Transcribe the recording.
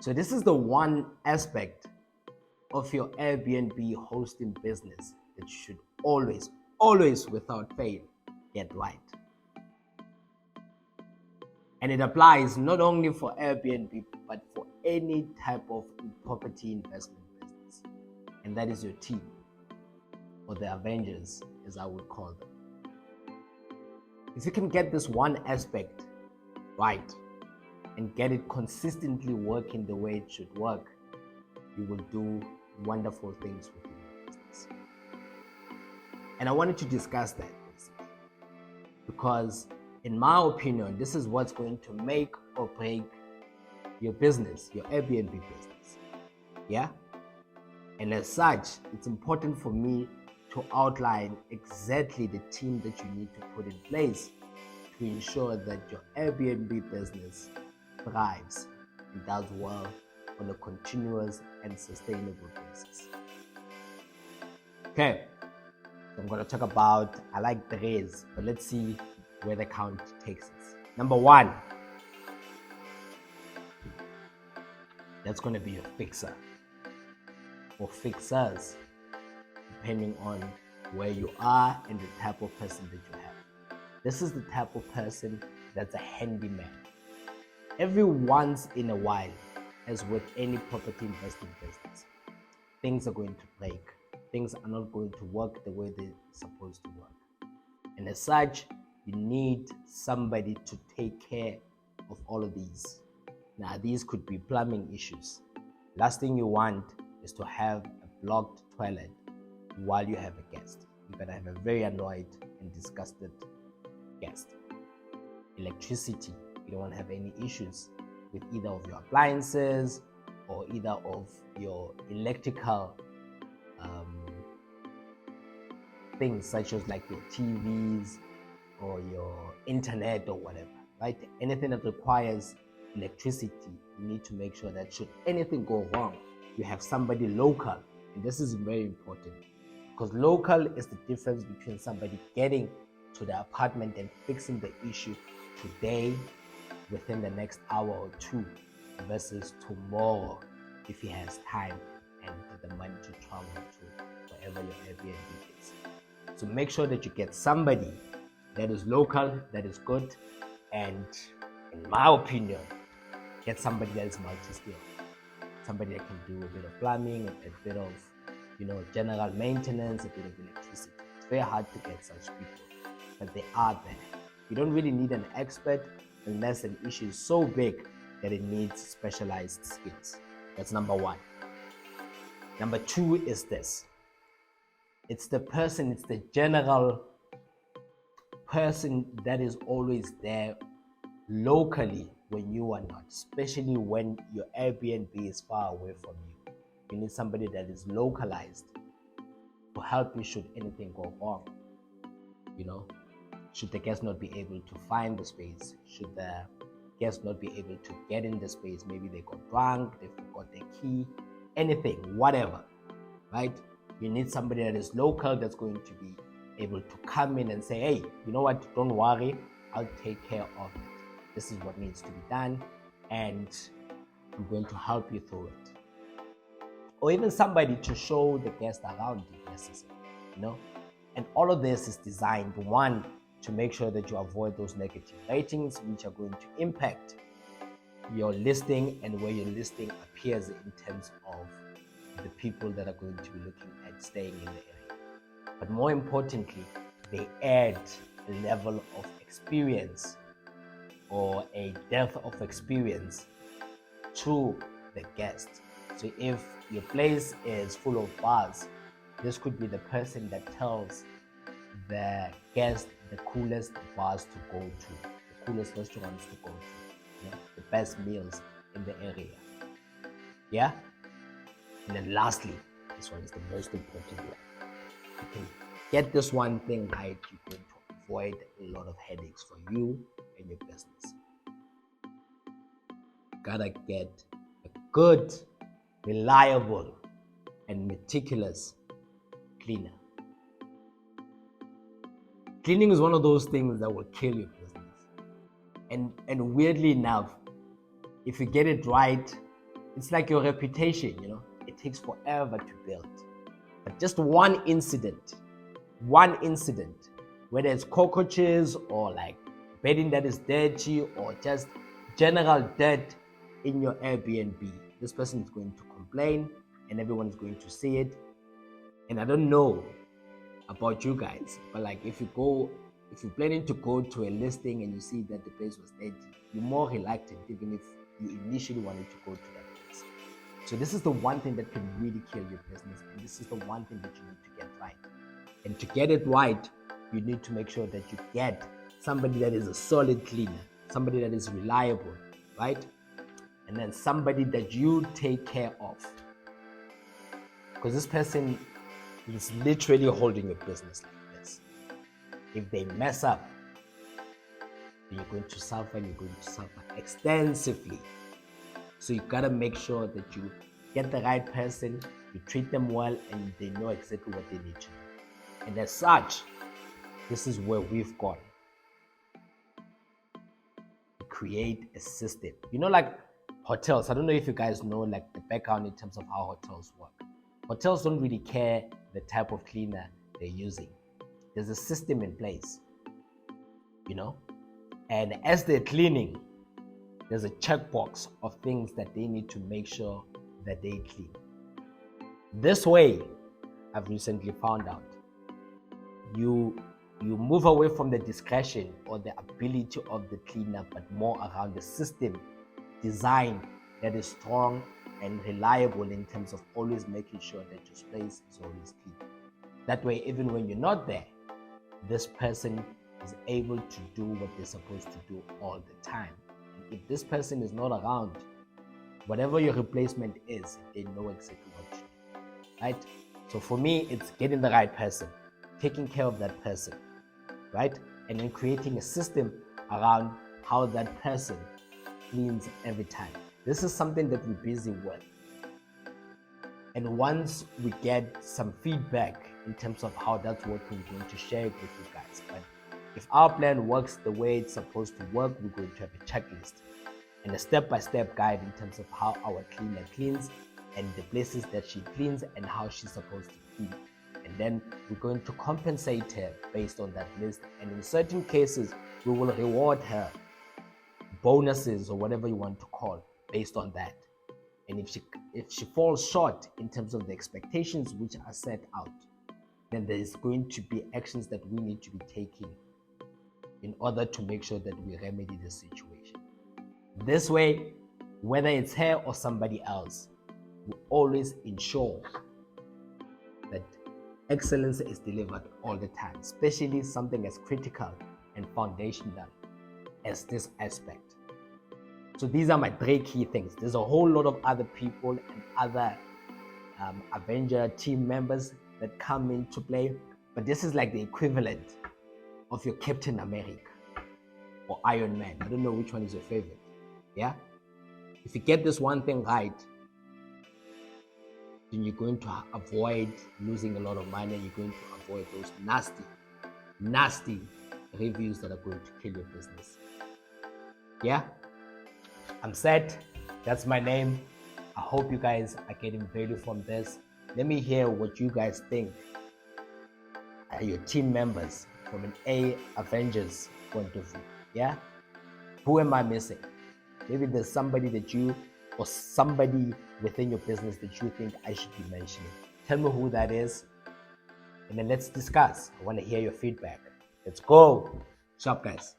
So this is the one aspect of your Airbnb hosting business that you should always without fail get right. And it applies not only for Airbnb, but for any type of property investment business. And that is your team, or the Avengers, as I would call them. If you can get this one aspect right and get it consistently working the way it should work, you will do wonderful things with your business. And I wanted to discuss that basically, because in my opinion, this is what's going to make or break your business, your Airbnb business. Yeah? And as such, it's important for me to outline exactly the team that you need to put in place to ensure that your Airbnb business thrives and does well on a continuous and sustainable basis. Okay, so I'm going to talk about, I like the raise, but let's see where the count takes us. Number one, that's going to be your fixer or fixers, depending on where you are and the type of person that you have. This is the type of person that's a handyman. Every once in a while, as with any property investing business, things are going to break. Things are not going to work the way they're supposed to work. And as such, you need somebody to take care of all of these. Now, these could be plumbing issues. Last thing you want is to have a blocked toilet while you have a guest. You're gonna have a very annoyed and disgusted guest. Electricity, you don't want to have any issues with either of your appliances or either of your electrical things, such as like your TVs or your internet or whatever, right? Anything that requires electricity, you need to make sure that should anything go wrong, you have somebody local. And this is very important, because local is the difference between somebody getting to the apartment and fixing the issue today within the next hour or two versus tomorrow if he has time and the money to travel to wherever your Airbnb is. So make sure that you get somebody that is local, that is good, and in my opinion, get somebody that is multi-skilled. Somebody that can do a bit of plumbing, a bit of general maintenance, a bit of electricity. It's very hard to get such people, but they are there. You don't really need an expert unless an issue is so big that it needs specialized skills. That's number one. Number two is this. It's the general person that is always there locally when you are not, especially when your Airbnb is far away from you. You need somebody that is localized to help you should anything go wrong. Should the guest not be able to find the space, should the guest not be able to get in the space, maybe they got drunk, they forgot their key, anything, whatever, right? You need somebody that is local that's going to be able to come in and say, hey, you know what, don't worry, I'll take care of it. This is what needs to be done, and I'm going to help you through it. Or even somebody to show the guest around if necessary, And all of this is designed, one, to make sure that you avoid those negative ratings, which are going to impact your listing and where your listing appears in terms of the people that are going to be looking at staying in the area. But more importantly, they add a level of experience or a depth of experience to the guest. So if your place is full of bars, this could be the person that tells the guest the coolest bars to go to, the coolest restaurants to go to, the best meals in the area. Yeah? And then lastly, this one is the most important one. You can get this one thing right, you're going to avoid a lot of headaches for you and your business. Gotta get a good, reliable, and meticulous cleaner. Cleaning is one of those things that will kill your business. And weirdly enough, if you get it right, It's like your reputation, it takes forever to build. But just one incident, whether it's cockroaches or like bedding that is dirty or just general dirt in your Airbnb, this person is going to complain and everyone is going to see it. And I don't know about you guys, but like if you're planning to go to a listing and you see that the place was dirty, you're more reluctant even if you initially wanted to go to that place. So this is the one thing that can really kill your business, and this is the one thing that you need to get right. And to get it right, you need to make sure that you get somebody that is a solid cleaner, somebody that is reliable, right? And then somebody that you take care of, because this person is literally holding your business like this. If they mess up, you're going to suffer, and you're going to suffer extensively. So you gotta make sure that you get the right person, you treat them well, and they know exactly what they need to do. And as such, this is where we've gone. Create a system. Like hotels. I don't know if you guys know like the background in terms of how hotels work. Hotels don't really care the type of cleaner they're using. There's a system in place, and as they're cleaning, there's a checkbox of things that they need to make sure that they clean. This way, I've recently found out, you move away from the discretion or the ability of the cleaner, but more around the system design that is strong and reliable in terms of always making sure that your space is always clean. That way, even when you're not there, this person is able to do what they're supposed to do all the time. And if this person is not around, whatever your replacement is, they know exactly what to do, right? So for me, it's getting the right person, taking care of that person, right? And then creating a system around how that person cleans every time. This is something that we're busy with. And once we get some feedback in terms of how that's working, we're going to share it with you guys. But if our plan works the way it's supposed to work, we're going to have a checklist and a step-by-step guide in terms of how our cleaner cleans and the places that she cleans and how she's supposed to clean. And then we're going to compensate her based on that list. And in certain cases, we will reward her bonuses or whatever you want to call based on that. And if she falls short in terms of the expectations which are set out, then there's going to be actions that we need to be taking in order to make sure that we remedy the situation. This way, whether it's her or somebody else, we always ensure that excellence is delivered all the time, especially something as critical and foundational as this aspect. So these are my 3 key things. There's a whole lot of other people and other Avengers team members that come into play, but this is like the equivalent of your Captain America or Iron Man. I don't know which one is your favorite. Yeah? If you get this one thing right, then you're going to avoid losing a lot of money, and you're going to avoid those nasty reviews that are going to kill your business. Yeah? I'm set. That's my name. I hope you guys are getting value from this. Let me hear what you guys think. Your team members from an Avengers point of view. Yeah? Who am I missing? Maybe there's somebody that you or somebody within your business that you think I should be mentioning. Tell me who that is, and then let's discuss. I want to hear your feedback. Let's go. Shop, guys.